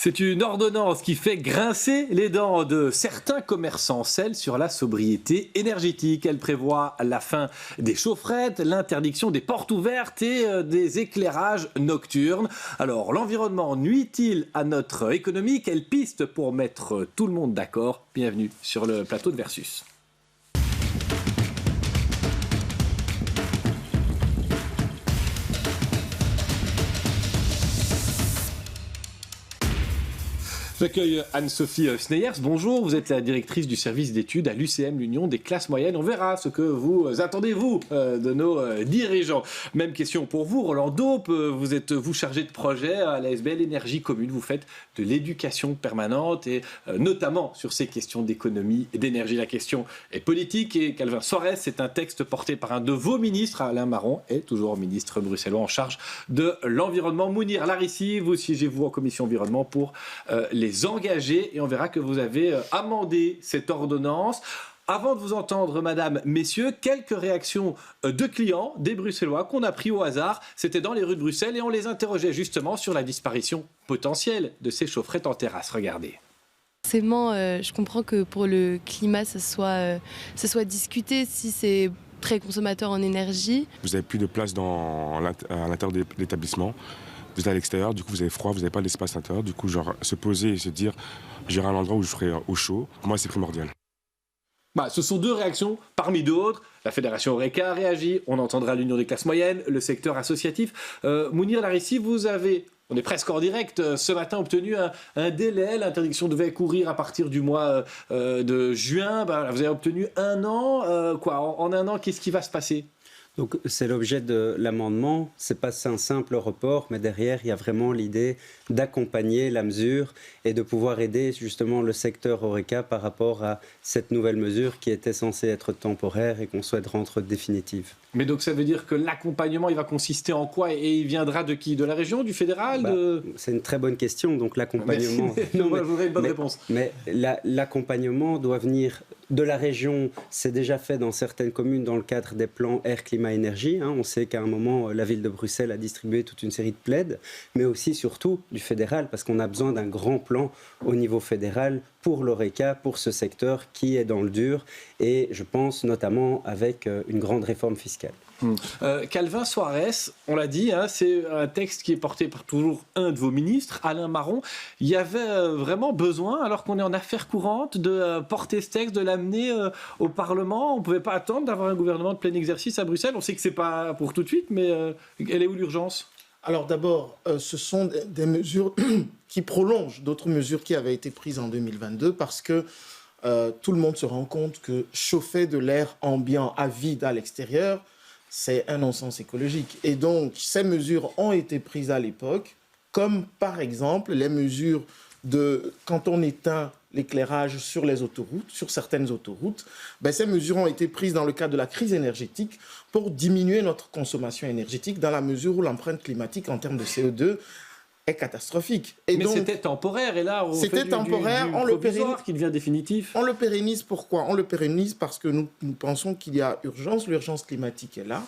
C'est une ordonnance qui fait grincer les dents de certains commerçants, celle sur la sobriété énergétique. Elle prévoit la fin des chaufferettes, l'interdiction des portes ouvertes et des éclairages nocturnes. Alors, l'environnement nuit-il à notre économie? Quelle piste pour mettre tout le monde d'accord? Bienvenue sur le plateau de Versus. J'accueille Anne-Sophie Sneyers. Bonjour, vous êtes la directrice du service d'études à l'UCM, l'Union des classes moyennes. On verra ce que vous attendez, vous, de nos dirigeants. Même question pour vous, Roland Daupe. Vous êtes, vous, chargé de projet à l'ASBL Énergie Commune. Vous faites de l'éducation permanente et notamment sur ces questions d'économie et d'énergie. La question est politique et Calvin Soares, c'est un texte porté par un de vos ministres, Alain Marron, est toujours ministre bruxellois en charge de l'environnement. Mounir Larissi, vous siégez-vous en commission environnement pour les engagés et on verra que vous avez amendé cette ordonnance. Avant de vous entendre, madame, messieurs, quelques réactions de clients, des Bruxellois qu'on a pris au hasard. C'était dans les rues de Bruxelles et on les interrogeait justement sur la disparition potentielle de ces chaufferettes en terrasse. Regardez. Forcément, je comprends que pour le climat, ça soit discuté si c'est très consommateur en énergie. Vous n'avez plus de place à l'intérieur de l'établissement. Vous êtes à l'extérieur, du coup vous avez froid, vous n'avez pas d'espace intérieur. Du coup, genre, se poser et se dire, j'irai à un endroit où je serai au chaud, pour moi c'est primordial. Ce sont deux réactions parmi d'autres. La Fédération Horeca a réagi, on entendra l'Union des classes moyennes, le secteur associatif. Mounir Larissi, vous avez, on est presque en direct, ce matin obtenu un délai. L'interdiction devait courir à partir du mois de juin. Vous avez obtenu 1 an. En 1 an, qu'est-ce qui va se passer ? Donc c'est l'objet de l'amendement, c'est pas un simple report, mais derrière il y a vraiment l'idée d'accompagner la mesure et de pouvoir aider justement le secteur Horeca par rapport à cette nouvelle mesure qui était censée être temporaire et qu'on souhaite rendre définitive. Mais donc ça veut dire que l'accompagnement il va consister en quoi et il viendra de qui? De la région, du fédéral C'est une très bonne question, donc l'accompagnement... je voudrais une bonne réponse. Mais l'accompagnement doit venir de la région, c'est déjà fait dans certaines communes dans le cadre des plans air, climat, énergie. On sait qu'à un moment, la ville de Bruxelles a distribué toute une série de plaids, mais aussi surtout du fédéral, parce qu'on a besoin d'un grand plan au niveau fédéral pour l'Horeca, pour ce secteur qui est dans le dur, et je pense notamment avec une grande réforme fiscale. Calvin Soares, on l'a dit, c'est un texte qui est porté par toujours un de vos ministres, Alain Marron. Il y avait vraiment besoin, alors qu'on est en affaires courantes, de porter ce texte, de l'amener au Parlement. On ne pouvait pas attendre d'avoir un gouvernement de plein exercice à Bruxelles. On sait que ce n'est pas pour tout de suite, mais elle est où l'urgence ? Alors d'abord, ce sont des mesures qui prolongent d'autres mesures qui avaient été prises en 2022 parce que tout le monde se rend compte que chauffer de l'air ambiant à vide à l'extérieur, c'est un non-sens écologique. Et donc, ces mesures ont été prises à l'époque, comme par exemple les mesures de quand on éteint l'éclairage sur les autoroutes, sur certaines autoroutes, ces mesures ont été prises dans le cadre de la crise énergétique pour diminuer notre consommation énergétique dans la mesure où l'empreinte climatique en termes de CO2 est catastrophique. Mais donc, c'était temporaire, et là, on fait du provisoire qui devient définitif. On le pérennise, pourquoi ? On le pérennise parce que nous pensons qu'il y a urgence, l'urgence climatique est là.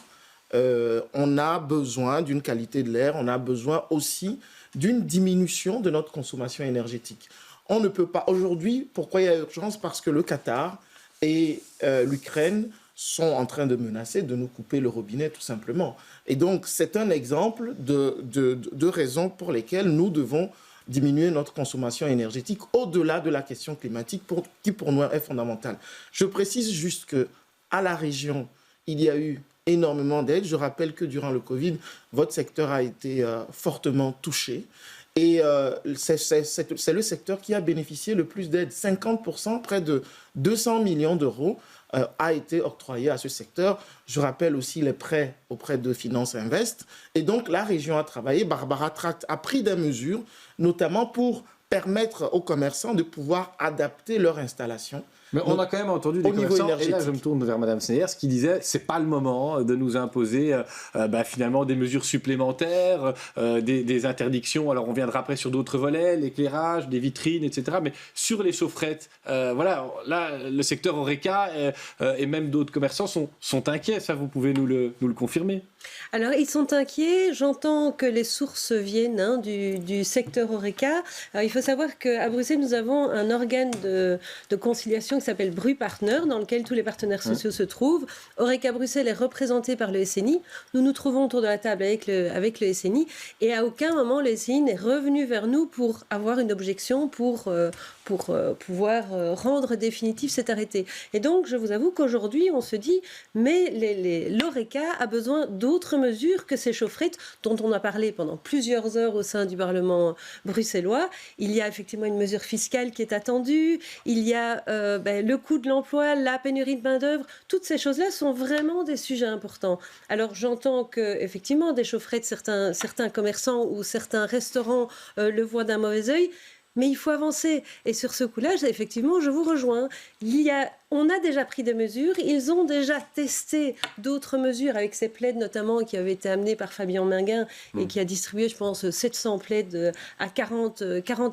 On a besoin d'une qualité de l'air, on a besoin aussi d'une diminution de notre consommation énergétique. On ne peut pas, aujourd'hui, pourquoi il y a urgence ? Parce que le Qatar et l'Ukraine sont en train de menacer de nous couper le robinet, tout simplement. Et donc, c'est un exemple de raisons pour lesquelles nous devons diminuer notre consommation énergétique au-delà de la question climatique qui, pour nous, est fondamentale. Je précise juste qu'à la région, il y a eu énormément d'aides. Je rappelle que durant le Covid, votre secteur a été fortement touché. Et c'est le secteur qui a bénéficié le plus d'aides. 50%, près de 200 millions d'euros a été octroyé à ce secteur. Je rappelle aussi les prêts auprès de Finance Invest. Et donc, la région a travaillé. Barbara Tract a pris des mesures, notamment pour permettre aux commerçants de pouvoir adapter leur installation Mais on a quand même entendu des au niveau commerçants, et énergétique. là je me tourne vers Madame Sneyers, qui disait c'est pas le moment de nous imposer finalement des mesures supplémentaires, des interdictions. Alors on viendra après sur d'autres volets, l'éclairage, des vitrines, etc. Mais sur les chaufferettes, voilà, là le secteur Horeca et même d'autres commerçants sont inquiets. Ça, vous pouvez nous le confirmer. Alors, ils sont inquiets. J'entends que les sources viennent du secteur Horeca. Alors, il faut savoir qu'à Bruxelles, nous avons un organe de conciliation qui s'appelle Bru Partner, dans lequel tous les partenaires sociaux se trouvent. Horeca Bruxelles est représenté par le SNI. Nous nous trouvons autour de la table avec le SNI. Et à aucun moment, le SNI n'est revenu vers nous pour avoir une objection, pour pouvoir rendre définitif cet arrêté. Et donc, je vous avoue qu'aujourd'hui, on se dit, mais l'Horeca a besoin d'autres mesures que ces chaufferettes dont on a parlé pendant plusieurs heures au sein du Parlement bruxellois. Il y a effectivement une mesure fiscale qui est attendue, il y a le coût de l'emploi, la pénurie de main-d'œuvre. Toutes ces choses-là sont vraiment des sujets importants. Alors, j'entends qu'effectivement, des chaufferettes, certains commerçants ou certains restaurants le voient d'un mauvais œil. Mais il faut avancer. Et sur ce coup-là, effectivement, je vous rejoins. On a déjà pris des mesures. Ils ont déjà testé d'autres mesures avec ces plaids notamment qui avaient été amenés par Fabien Minguin et qui a distribué, je pense, 700 plaids à 40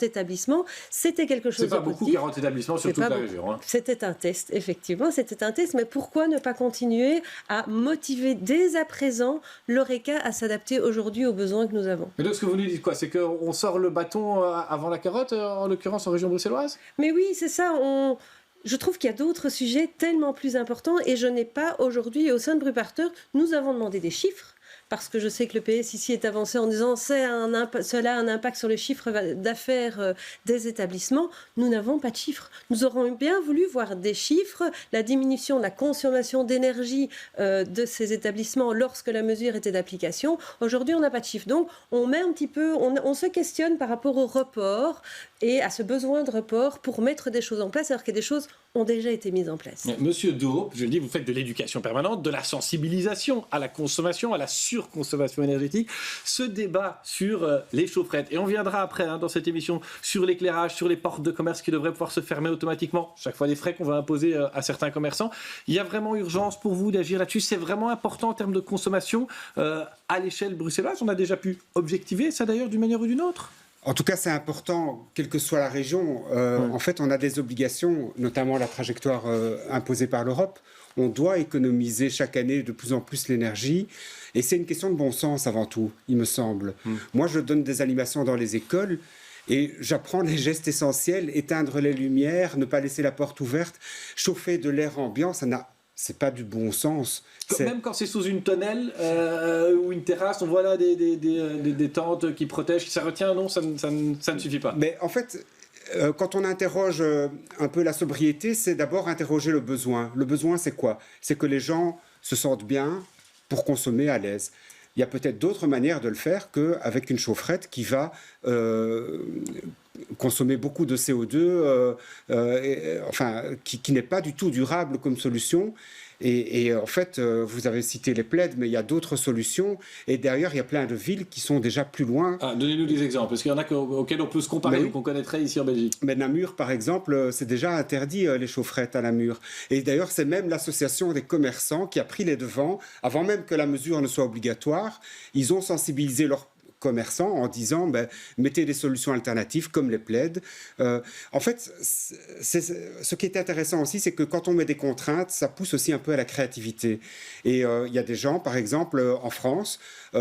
établissements. C'était quelque chose de positif. C'est pas beaucoup, 40 établissements sur toute la région. Hein. C'était un test, effectivement. C'était un test. Mais pourquoi ne pas continuer à motiver dès à présent l'Horeca à s'adapter aujourd'hui aux besoins que nous avons? Mais donc, ce que vous nous dites, quoi, c'est qu'on sort le bâton avant la carotte, en l'occurrence en région bruxelloise? Mais oui, c'est ça. Je trouve qu'il y a d'autres sujets tellement plus importants et je n'ai pas aujourd'hui, au sein de Bru Partner, nous avons demandé des chiffres. Parce que je sais que le PS ici est avancé en disant cela a un impact sur le chiffre d'affaires des établissements. Nous n'avons pas de chiffres. Nous aurions bien voulu voir des chiffres, la diminution de la consommation d'énergie de ces établissements lorsque la mesure était d'application. Aujourd'hui, on n'a pas de chiffres. Donc, on met un petit peu, on se questionne par rapport au report et à ce besoin de report pour mettre des choses en place, alors que des choses ont déjà été mises en place. Monsieur Daup, je le dis, vous faites de l'éducation permanente, de la sensibilisation à la consommation, à la surconsommation énergétique. Ce débat sur les chaufferettes, et on viendra après dans cette émission sur l'éclairage, sur les portes de commerce qui devraient pouvoir se fermer automatiquement, chaque fois des frais qu'on va imposer à certains commerçants. Il y a vraiment urgence pour vous d'agir là-dessus. C'est vraiment important en termes de consommation à l'échelle bruxelloise. On a déjà pu objectiver ça d'ailleurs d'une manière ou d'une autre. En tout cas, c'est important, quelle que soit la région. En fait, on a des obligations, notamment la trajectoire imposée par l'Europe. On doit économiser chaque année de plus en plus l'énergie. Et c'est une question de bon sens avant tout, il me semble. Moi, je donne des animations dans les écoles et j'apprends les gestes essentiels, éteindre les lumières, ne pas laisser la porte ouverte, chauffer de l'air ambiant, c'est pas du bon sens. Même quand c'est sous une tonnelle ou une terrasse, on voit là des tentes qui protègent, ça retient, non, ça ne suffit pas. Mais en fait, quand on interroge un peu la sobriété, c'est d'abord interroger le besoin. Le besoin, c'est quoi? C'est que les gens se sentent bien pour consommer à l'aise. Il y a peut-être d'autres manières de le faire qu'avec une chaufferette qui va consommer beaucoup de CO2, qui n'est pas du tout durable comme solution. Et en fait, vous avez cité les plaids, mais il y a d'autres solutions. Et derrière, il y a plein de villes qui sont déjà plus loin. Donnez-nous des exemples, parce qu'il y en a auxquels on peut se comparer ou qu'on connaîtrait ici en Belgique. Mais Namur, par exemple, c'est déjà interdit les chaufferettes à Namur. Et d'ailleurs, c'est même l'association des commerçants qui a pris les devants, avant même que la mesure ne soit obligatoire. Ils ont sensibilisé leurs commerçants en disant mettez des solutions alternatives comme les plaids. En fait, ce qui est intéressant aussi, c'est que quand on met des contraintes, ça pousse aussi un peu à la créativité. Et il y a des gens, par exemple, en France,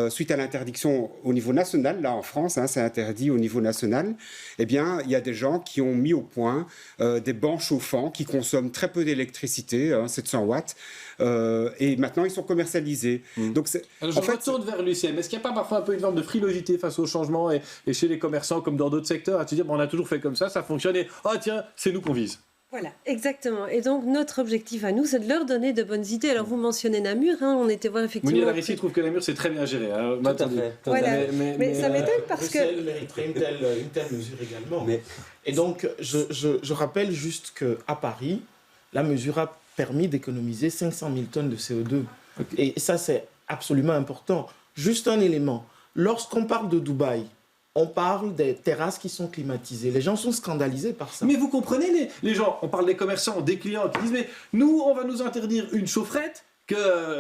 suite à l'interdiction au niveau national, là en France, c'est interdit au niveau national, eh bien, il y a des gens qui ont mis au point des bancs chauffants qui consomment très peu d'électricité, 700 watts, et maintenant ils sont commercialisés. Donc je retourne vers l'UCM. Est-ce qu'il n'y a pas parfois un peu une forme de frilosité face au changement et chez les commerçants comme dans d'autres secteurs à se dire on a toujours fait comme ça fonctionne et tiens, c'est nous qu'on vise? Voilà, exactement. Et donc, notre objectif à nous, c'est de leur donner de bonnes idées. Alors, vous mentionnez Namur, on était voir effectivement... Mouni Larissi trouve que Namur, c'est très bien géré. Tout à fait. Voilà. Mais ça m'étonne parce que... Bruxelles mériterait une telle mesure également. Et donc, je rappelle juste qu'à Paris, la mesure a permis d'économiser 500 000 tonnes de CO2. Okay. Et ça, c'est absolument important. Juste un élément. Lorsqu'on parle de Dubaï, on parle des terrasses qui sont climatisées. Les gens sont scandalisés par ça. Mais vous comprenez les gens, on parle des commerçants, des clients qui disent mais nous on va nous interdire une chaufferette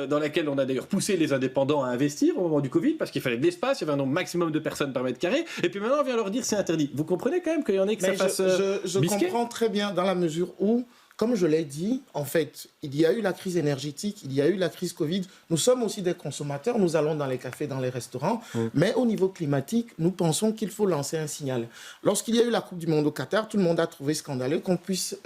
dans laquelle on a d'ailleurs poussé les indépendants à investir au moment du Covid parce qu'il fallait de l'espace, il y avait un nombre maximum de personnes par mètre carré et puis maintenant on vient leur dire c'est interdit. Vous comprenez quand même qu'il y en ait que ça fasse je bisquer. comprends très bien dans la mesure où, comme je l'ai dit, en fait, il y a eu la crise énergétique, il y a eu la crise Covid. Nous sommes aussi des consommateurs, nous allons dans les cafés, dans les restaurants. Mais au niveau climatique, nous pensons qu'il faut lancer un signal. Lorsqu'il y a eu la Coupe du Monde au Qatar, tout le monde a trouvé scandaleux qu'on puisse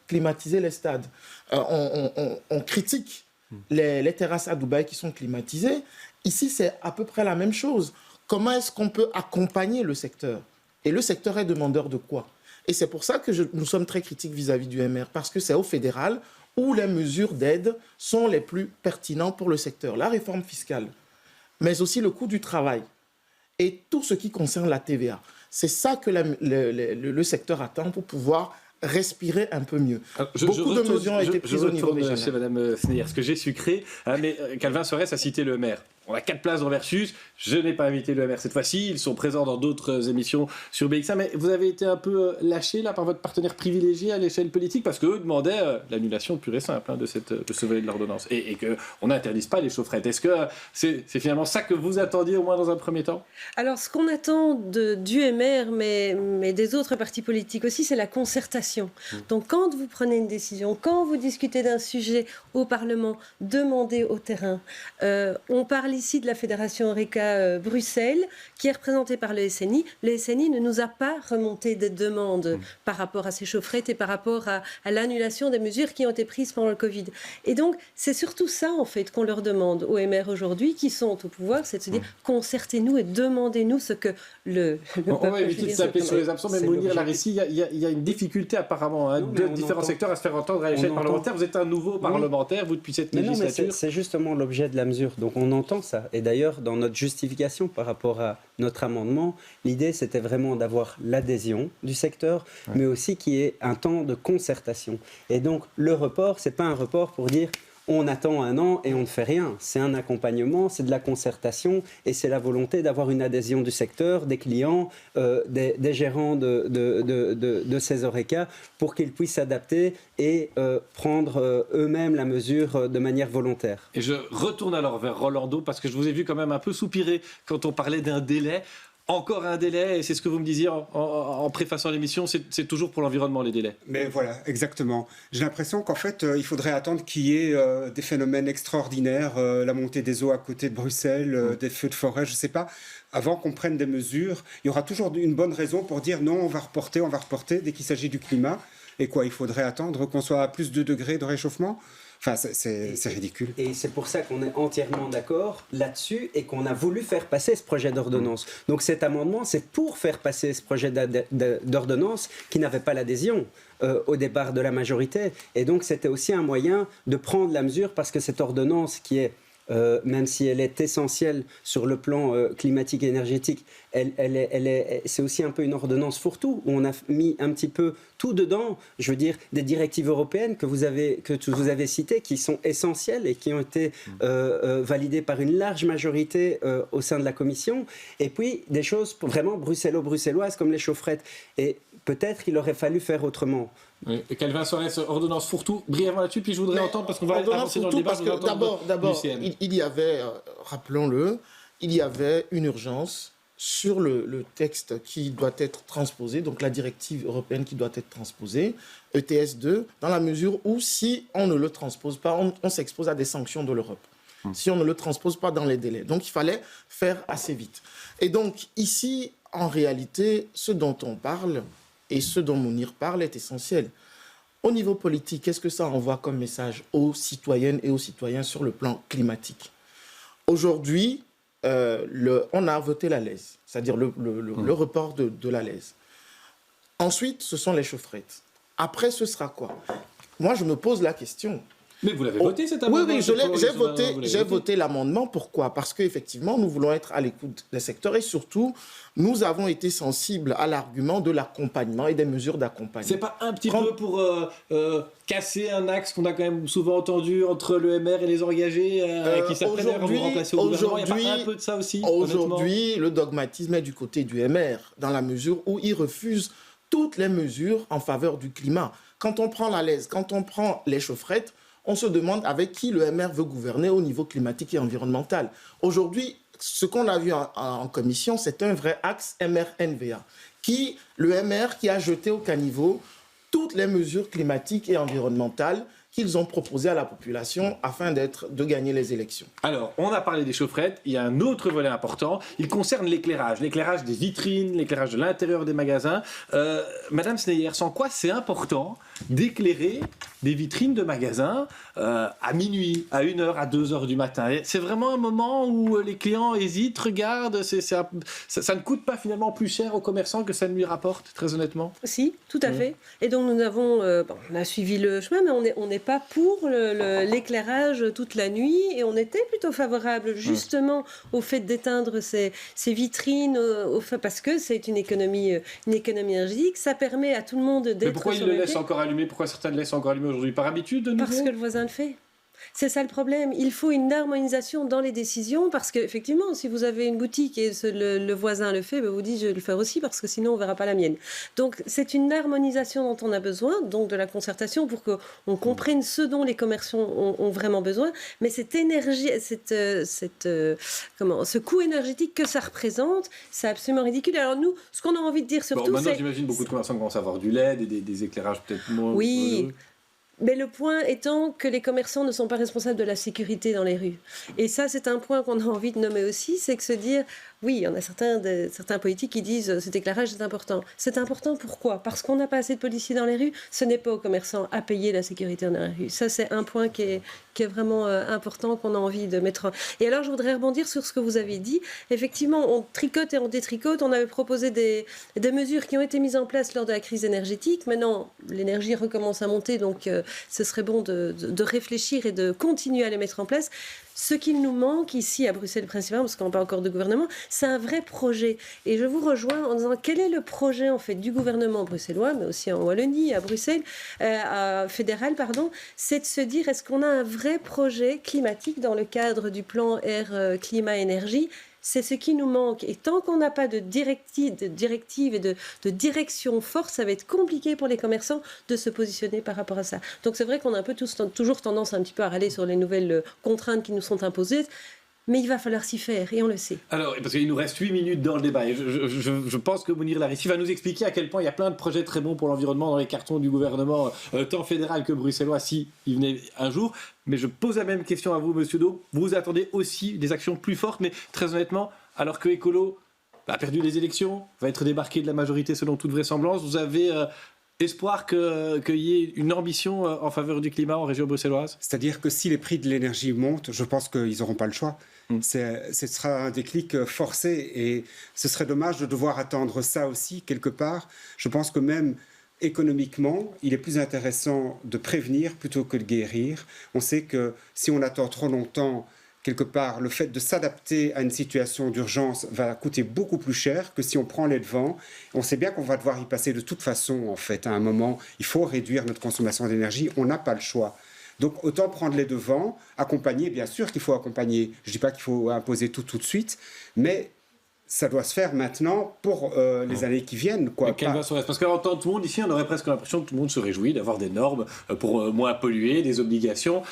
climatiser les stades. On critique les terrasses à Dubaï qui sont climatisées. Ici, c'est à peu près la même chose. Comment est-ce qu'on peut accompagner le secteur ? Et le secteur est demandeur de quoi ? Et c'est pour ça que nous sommes très critiques vis-à-vis du MR, parce que c'est au fédéral où les mesures d'aide sont les plus pertinentes pour le secteur. La réforme fiscale, mais aussi le coût du travail et tout ce qui concerne la TVA. C'est ça que le secteur attend pour pouvoir respirer un peu mieux. Beaucoup de mesures ont été prises au niveau régional. Chez Mme Sneyer, ce que j'ai sucré, mais Calvin Sorès a cité le maire. On a 4 places dans Versus. Je n'ai pas invité le MR cette fois-ci. Ils sont présents dans d'autres émissions sur BX1. Mais vous avez été un peu lâché là par votre partenaire privilégié à l'échelle politique parce qu'eux demandaient l'annulation pure et simple de ce volet de l'ordonnance et qu'on n'interdise pas les chaufferettes. Est-ce que c'est finalement ça que vous attendiez au moins dans un premier temps ? Alors, ce qu'on attend du MR, mais des autres partis politiques aussi, c'est la concertation. Donc, quand vous prenez une décision, quand vous discutez d'un sujet au Parlement, demandez au terrain. On parle ici de la Fédération Horeca Bruxelles, qui est représentée par le SNI. Le SNI ne nous a pas remonté des demandes par rapport à ces chaufferettes et par rapport à l'annulation des mesures qui ont été prises pendant le Covid. Et donc, c'est surtout ça, en fait, qu'on leur demande aux MR aujourd'hui, qui sont au pouvoir, c'est de se dire, concertez-nous et demandez-nous ce que le on va éviter de taper sur les absents, mais Mounir Larissi, il y a une difficulté apparemment de différents secteurs à se faire entendre à l'échelle parlementaire. Vous êtes un nouveau parlementaire, vous, depuis cette législature. C'est justement l'objet de la mesure. Donc, on entend ça. Et d'ailleurs, dans notre justification par rapport à notre amendement, l'idée, c'était vraiment d'avoir l'adhésion du secteur, mais aussi qu'il y ait un temps de concertation. Et donc, le report, c'est pas un report pour dire on attend un an et on ne fait rien. C'est un accompagnement, c'est de la concertation et c'est la volonté d'avoir une adhésion du secteur, des clients, des gérants de ces Horeca pour qu'ils puissent s'adapter et prendre eux-mêmes la mesure de manière volontaire. Et je retourne alors vers Rolando parce que je vous ai vu quand même un peu soupirer quand on parlait d'un délai. Encore un délai, et c'est ce que vous me disiez en préfaçant l'émission, c'est toujours pour l'environnement les délais. Mais voilà, exactement. J'ai l'impression qu'en fait, il faudrait attendre qu'il y ait des phénomènes extraordinaires, la montée des eaux à côté de Bruxelles, des feux de forêt, je ne sais pas, avant qu'on prenne des mesures. Il y aura toujours une bonne raison pour dire non, on va reporter dès qu'il s'agit du climat. Et quoi, il faudrait attendre qu'on soit à plus de 2 degrés de réchauffement ? Enfin, c'est ridicule. Et c'est pour ça qu'on est entièrement d'accord là-dessus et qu'on a voulu faire passer ce projet d'ordonnance. Donc cet amendement, c'est pour faire passer ce projet d'ordonnance qui n'avait pas l'adhésion au départ de la majorité. Et donc c'était aussi un moyen de prendre la mesure parce que cette ordonnance qui est même si elle est essentielle sur le plan climatique et énergétique, c'est aussi un peu une ordonnance fourre-tout, où on a mis un petit peu tout dedans, je veux dire, des directives européennes que vous avez citées, qui sont essentielles et qui ont été validées par une large majorité au sein de la Commission, et puis des choses vraiment bruxelloises comme les chaufferettes. Et peut-être qu'il aurait fallu faire autrement. Oui. Et Calvin Sorès, ordonnance fourre-tout, brièvement là-dessus, puis je voudrais entendre, parce qu'on va avancer dans le débat, parce que d'abord, il y avait, rappelons-le, il y avait une urgence sur le texte qui doit être transposé, donc la directive européenne qui doit être transposée, ETS2, dans la mesure où si on ne le transpose pas, on s'expose à des sanctions de l'Europe. Si on ne le transpose pas dans les délais. Donc il fallait faire assez vite. Et donc ici, en réalité, ce dont on parle et ce dont Mounir parle est essentiel. Au niveau politique, qu'est-ce que ça envoie comme message aux citoyennes et aux citoyens sur le plan climatique ? Aujourd'hui, on a voté la LES, c'est-à-dire le report de la LES. Ensuite, ce sont les chaufferettes. Après, ce sera quoi ? Moi, je me pose la question. Mais vous l'avez voté cet amendement? Oui, j'ai voté l'amendement. Pourquoi? Parce qu'effectivement, nous voulons être à l'écoute des secteurs et surtout, nous avons été sensibles à l'argument de l'accompagnement et des mesures d'accompagnement. C'est pas un petit peu pour casser un axe qu'on a quand même souvent entendu entre le MR et les engagés qui s'apprennent à vous remplacer au gouvernement? Il n'y a pas un peu de ça aussi? Aujourd'hui, le dogmatisme est du côté du MR, dans la mesure où il refuse toutes les mesures en faveur du climat. Quand on prend la LES, quand on prend les chaufferettes, on se demande avec qui le MR veut gouverner au niveau climatique et environnemental. Aujourd'hui, ce qu'on a vu en commission, c'est un vrai axe MR-NVA. Le MR qui a jeté au caniveau toutes les mesures climatiques et environnementales qu'ils ont proposées à la population afin de gagner les élections. Alors, on a parlé des chaufferettes, il y a un autre volet important, il concerne l'éclairage des vitrines, l'éclairage de l'intérieur des magasins. Madame Sneyer, sans quoi c'est important d'éclairer des vitrines de magasins à minuit, à 1h, à 2h du matin? Et c'est vraiment un moment où les clients hésitent, regardent, ça ne coûte pas finalement plus cher aux commerçants que ça ne lui rapporte, très honnêtement? Si, tout à fait. Et donc nous avons, on a suivi le chemin, mais on n'est pas pour l'éclairage toute la nuit, et on était plutôt favorable justement au fait d'éteindre ces vitrines, parce que c'est une économie énergétique, ça permet à tout le monde d'être. Mais pourquoi ils le laissent encore allumé? Pourquoi certains le laissent encore allumé aujourd'hui? Par habitude de nouveau? Parce que le voisin le fait. C'est ça le problème. Il faut une harmonisation dans les décisions parce qu'effectivement, si vous avez une boutique et le voisin le fait, vous dites je vais le faire aussi parce que sinon on ne verra pas la mienne. Donc c'est une harmonisation dont on a besoin, donc de la concertation pour qu'on comprenne ce dont les commerçants ont vraiment besoin. Mais cette énergie, ce coût énergétique que ça représente, c'est absolument ridicule. Alors nous, ce qu'on a envie de dire surtout, maintenant, j'imagine beaucoup de commerçants commencent à avoir du LED et des éclairages peut-être moins. Oui. Mais le point étant que les commerçants ne sont pas responsables de la sécurité dans les rues. Et ça, c'est un point qu'on a envie de nommer aussi, c'est que se dire, oui, il y en a certains politiques qui disent cet éclairage est important. C'est important pourquoi? Parce qu'on n'a pas assez de policiers dans les rues. Ce n'est pas aux commerçants à payer la sécurité dans les rues. Ça, c'est un point qui est vraiment important, qu'on a envie de mettre. Et alors, je voudrais rebondir sur ce que vous avez dit. Effectivement, on tricote et on détricote. On avait proposé des mesures qui ont été mises en place lors de la crise énergétique. Maintenant, l'énergie recommence à monter, donc ce serait bon de réfléchir et de continuer à les mettre en place. Ce qu'il nous manque ici à Bruxelles principalement, parce qu'on n'a pas encore de gouvernement, c'est un vrai projet. Et je vous rejoins en disant quel est le projet en fait du gouvernement bruxellois, mais aussi en Wallonie, à Bruxelles, fédéral, pardon, c'est de se dire est-ce qu'on a un vrai projet climatique dans le cadre du plan air, climat, énergie? C'est ce qui nous manque. Et tant qu'on n'a pas de directive et de direction forte, ça va être compliqué pour les commerçants de se positionner par rapport à ça. Donc c'est vrai qu'on a un peu toujours tendance un petit peu à râler sur les nouvelles contraintes qui nous sont imposées. Mais il va falloir s'y faire, et on le sait. Alors, parce qu'il nous reste 8 minutes dans le débat, et je pense que Mounir Larissi va nous expliquer à quel point il y a plein de projets très bons pour l'environnement dans les cartons du gouvernement, tant fédéral que bruxellois, si il venait un jour. Mais je pose la même question à vous, Monsieur Do. Vous attendez aussi des actions plus fortes, mais très honnêtement, alors que Écolo a perdu les élections, va être débarqué de la majorité selon toute vraisemblance, vous avez espoir qu'il y ait une ambition en faveur du climat en région bruxelloise? C'est-à-dire que si les prix de l'énergie montent, je pense qu'ils n'auront pas le choix. Ce sera un déclic forcé et ce serait dommage de devoir attendre ça aussi quelque part. Je pense que même économiquement, il est plus intéressant de prévenir plutôt que de guérir. On sait que si on attend trop longtemps, quelque part, le fait de s'adapter à une situation d'urgence va coûter beaucoup plus cher que si on prend les devants. On sait bien qu'on va devoir y passer de toute façon, en fait. À un moment, il faut réduire notre consommation d'énergie. On n'a pas le choix. Donc, autant prendre les devants, accompagner. Bien sûr qu'il faut accompagner. Je ne dis pas qu'il faut imposer tout de suite, mais ça doit se faire maintenant pour les années qui viennent. Parce qu'en tant que tout le monde ici, on aurait presque l'impression que tout le monde se réjouit d'avoir des normes pour moins polluer, des obligations.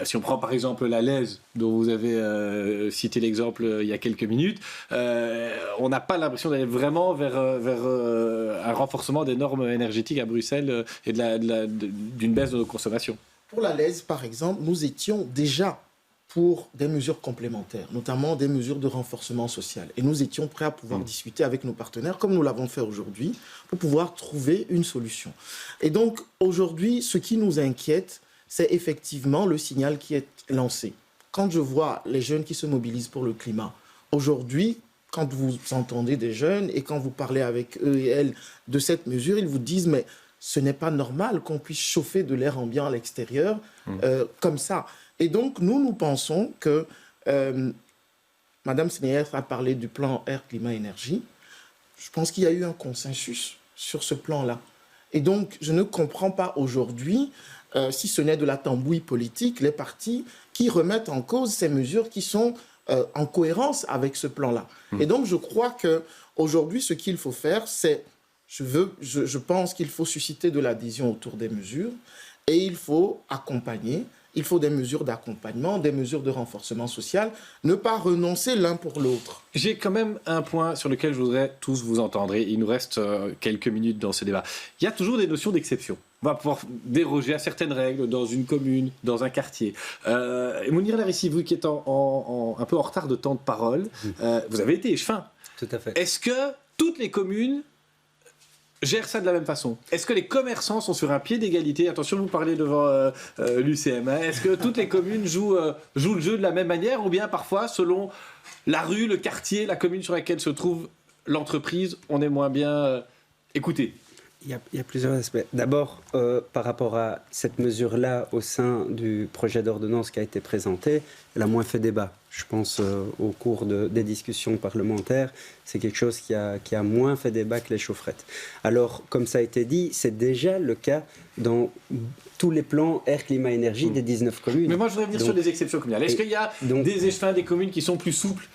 Si on prend par exemple la LES, dont vous avez cité l'exemple il y a quelques minutes, on n'a pas l'impression d'aller vraiment vers un renforcement des normes énergétiques à Bruxelles et d'une baisse de nos consommations. Pour la LES, par exemple, nous étions déjà pour des mesures complémentaires, notamment des mesures de renforcement social. Et nous étions prêts à pouvoir discuter avec nos partenaires, comme nous l'avons fait aujourd'hui, pour pouvoir trouver une solution. Et donc, aujourd'hui, ce qui nous inquiète, c'est effectivement le signal qui est lancé. Quand je vois les jeunes qui se mobilisent pour le climat, aujourd'hui, quand vous entendez des jeunes et quand vous parlez avec eux et elles de cette mesure, ils vous disent « mais ce n'est pas normal qu'on puisse chauffer de l'air ambiant à l'extérieur comme ça. Et donc, nous pensons que Madame Sneyer a parlé du plan air, climat, énergie. Je pense qu'il y a eu un consensus sur ce plan-là. Et donc, je ne comprends pas aujourd'hui, si ce n'est de la tambouille politique, les partis qui remettent en cause ces mesures qui sont en cohérence avec ce plan-là. Et donc, je crois qu'aujourd'hui, ce qu'il faut faire, c'est, je pense qu'il faut susciter de l'adhésion autour des mesures et il faut accompagner. Il faut des mesures d'accompagnement, des mesures de renforcement social, ne pas renoncer l'un pour l'autre. J'ai quand même un point sur lequel je voudrais tous vous entendre, et il nous reste quelques minutes dans ce débat. Il y a toujours des notions d'exception. On va pouvoir déroger à certaines règles dans une commune, dans un quartier. Mounir Larissi, vous qui êtes un peu en retard de temps de parole, vous avez été échevin. Tout à fait. Est-ce que toutes les communes gèrent ça de la même façon? Est-ce que les commerçants sont sur un pied d'égalité? Attention, vous parlez devant l'UCM. Est-ce que toutes les communes jouent le jeu de la même manière, ou bien parfois, selon la rue, le quartier, la commune sur laquelle se trouve l'entreprise, on est moins bien écouté? Il y a plusieurs aspects. D'abord, par rapport à cette mesure-là au sein du projet d'ordonnance qui a été présenté, elle a moins fait débat. Je pense au cours des discussions parlementaires, c'est quelque chose qui a moins fait débat que les chaufferettes. Alors, comme ça a été dit, c'est déjà le cas dans tous les plans air, climat, énergie des 19 communes. Mais moi, je voudrais venir sur des exceptions communales. Est-ce qu'il y a des échevins des communes qui sont plus souples,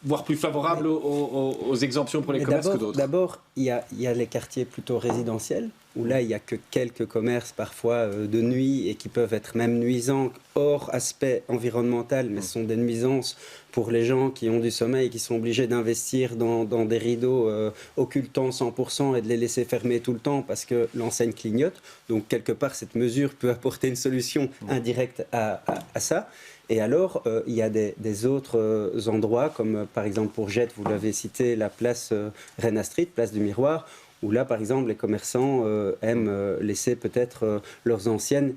voire plus favorables aux exemptions pour les commerces que d'autres? D'abord, il y a les quartiers plutôt résidentiels, où là, il n'y a que quelques commerces parfois de nuit et qui peuvent être même nuisants, hors aspect environnemental, mais ce sont des nuisances pour les gens qui ont du sommeil, qui sont obligés d'investir dans des rideaux occultants 100% et de les laisser fermer tout le temps parce que l'enseigne clignote. Donc, quelque part, cette mesure peut apporter une solution indirecte à ça. Et alors, il y a des autres endroits, comme par exemple pour Jette, vous l'avez cité, la place Rena Street, place du Miroir, où là, par exemple, les commerçants aiment laisser peut-être leurs enseignes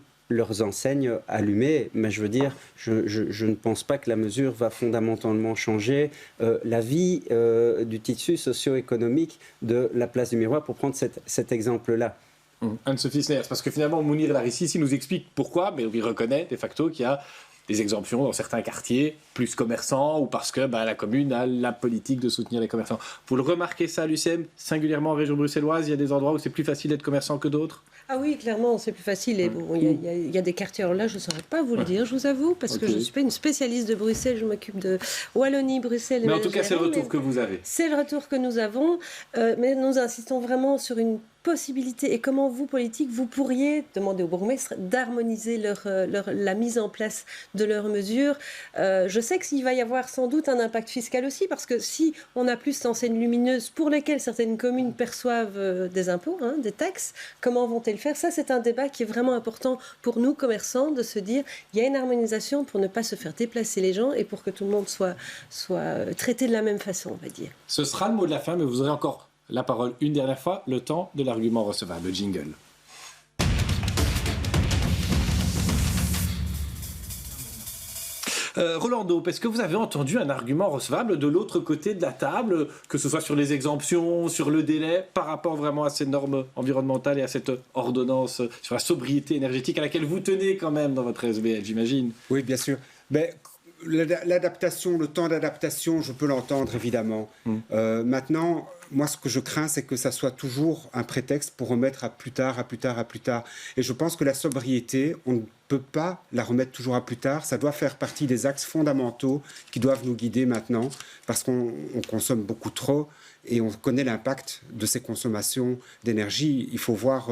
allumées. Mais je veux dire, je ne pense pas que la mesure va fondamentalement changer la vie du tissu socio-économique de la place du Miroir, pour prendre cet exemple-là. Anne-Sophie Sneyer, parce que finalement, Mounir Larissi ici nous explique pourquoi, mais il reconnaît de facto qu'il y a des exemptions dans certains quartiers plus commerçants, ou parce que la commune a la politique de soutenir les commerçants. Vous le remarquez ça à l'UCM, singulièrement en région bruxelloise, il y a des endroits où c'est plus facile d'être commerçant que d'autres? Ah oui, clairement, c'est plus facile. Et bon, il y a des quartiers, alors là, je ne saurais pas vous le dire, je vous avoue, parce que je ne suis pas une spécialiste de Bruxelles, je m'occupe de Wallonie, Bruxelles. Mais en tout cas, c'est le retour que vous avez. C'est le retour que nous avons, mais nous insistons vraiment sur une possibilité, et comment vous, politiques, vous pourriez demander aux bourgmestres d'harmoniser la mise en place de leurs mesures. Je sais qu'il va y avoir sans doute un impact fiscal aussi, parce que si on a plus d'enseignes lumineuses pour lesquelles certaines communes perçoivent des impôts, des taxes, comment vont-elles faire? Ça, c'est un débat qui est vraiment important pour nous, commerçants, de se dire il y a une harmonisation pour ne pas se faire déplacer les gens et pour que tout le monde soit traité de la même façon, on va dire. Ce sera le mot de la fin, mais vous aurez encore la parole une dernière fois, le temps de l'argument recevable, le jingle. Rolando, est-ce que vous avez entendu un argument recevable de l'autre côté de la table, que ce soit sur les exemptions, sur le délai, par rapport vraiment à ces normes environnementales et à cette ordonnance sur la sobriété énergétique à laquelle vous tenez quand même dans votre SBL, j'imagine? Oui, bien sûr. Mais l'adaptation, le temps d'adaptation, je peux l'entendre évidemment. Maintenant, moi, ce que je crains, c'est que ça soit toujours un prétexte pour remettre à plus tard, à plus tard, à plus tard. Et je pense que la sobriété, on ne peut pas la remettre toujours à plus tard. Ça doit faire partie des axes fondamentaux qui doivent nous guider maintenant, parce qu'on consomme beaucoup trop et on connaît l'impact de ces consommations d'énergie. Il faut voir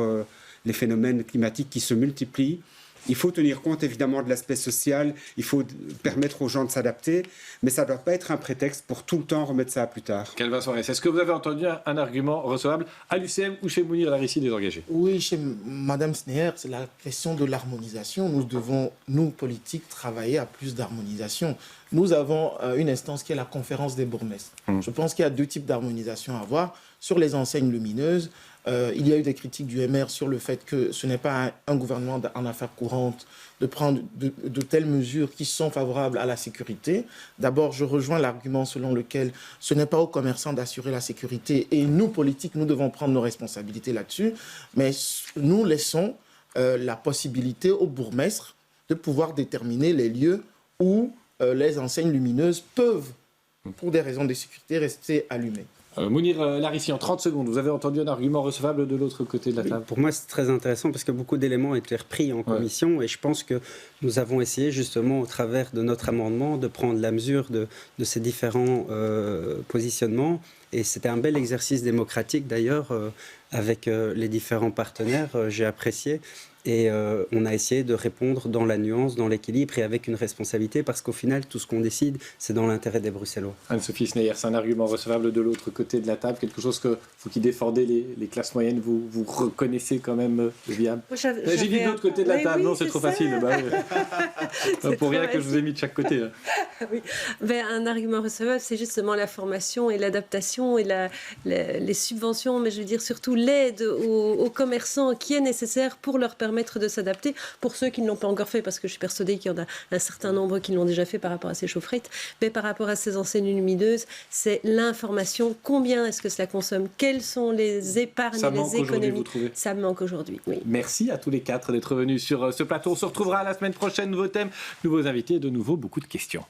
les phénomènes climatiques qui se multiplient. Il faut tenir compte évidemment de l'aspect social, il faut permettre aux gens de s'adapter, mais ça ne doit pas être un prétexte pour tout le temps remettre ça à plus tard. Calvin Soares, est-ce que vous avez entendu un argument recevable à l'UCM ou chez Mounir Larissi désengagé? Oui, chez Mme Sneyer, c'est la question de l'harmonisation. Nous devons, nous, politiques, travailler à plus d'harmonisation. Nous avons une instance qui est la conférence des bourgmestres. Je pense qu'il y a deux types d'harmonisation à avoir. Sur les enseignes lumineuses, Il y a eu des critiques du MR sur le fait que ce n'est pas un gouvernement en affaires courantes de prendre de telles mesures qui sont favorables à la sécurité. D'abord, je rejoins l'argument selon lequel ce n'est pas aux commerçants d'assurer la sécurité et nous, politiques, nous devons prendre nos responsabilités là-dessus. Mais nous laissons la possibilité aux bourgmestres de pouvoir déterminer les lieux où les enseignes lumineuses peuvent, pour des raisons de sécurité, rester allumées. Mounir Larissi, en 30 secondes, vous avez entendu un argument recevable de l'autre côté de la table? Pour moi, c'est très intéressant parce que beaucoup d'éléments ont été repris en commission et je pense que nous avons essayé justement au travers de notre amendement de prendre la mesure de ces différents positionnements et c'était un bel exercice démocratique d'ailleurs avec les différents partenaires, j'ai apprécié. Et on a essayé de répondre dans la nuance, dans l'équilibre et avec une responsabilité parce qu'au final, tout ce qu'on décide, c'est dans l'intérêt des Bruxellois. Anne-Sophie Schneier, c'est un argument recevable de l'autre côté de la table, quelque chose que vous qui défendez les classes moyennes, vous reconnaissez quand même viable. J'ai dit de l'autre côté de la table, non, c'est trop facile. Pour rien que je vous ai mis de chaque côté. Oui. Un argument recevable, c'est justement la formation et l'adaptation et les subventions, mais je veux dire surtout l'aide aux commerçants qui est nécessaire pour leur permettre de s'adapter. Pour ceux qui ne l'ont pas encore fait, parce que je suis persuadée qu'il y en a un certain nombre qui l'ont déjà fait par rapport à ces chaufferettes, mais par rapport à ces enseignes lumineuses, c'est l'information. Combien est-ce que cela consomme? Quelles sont les épargnes et les économies? Ça me manque aujourd'hui, oui. Merci à tous les quatre d'être venus sur ce plateau. On se retrouvera la semaine prochaine. Nouveau thème, nouveaux invités, de nouveau beaucoup de questions.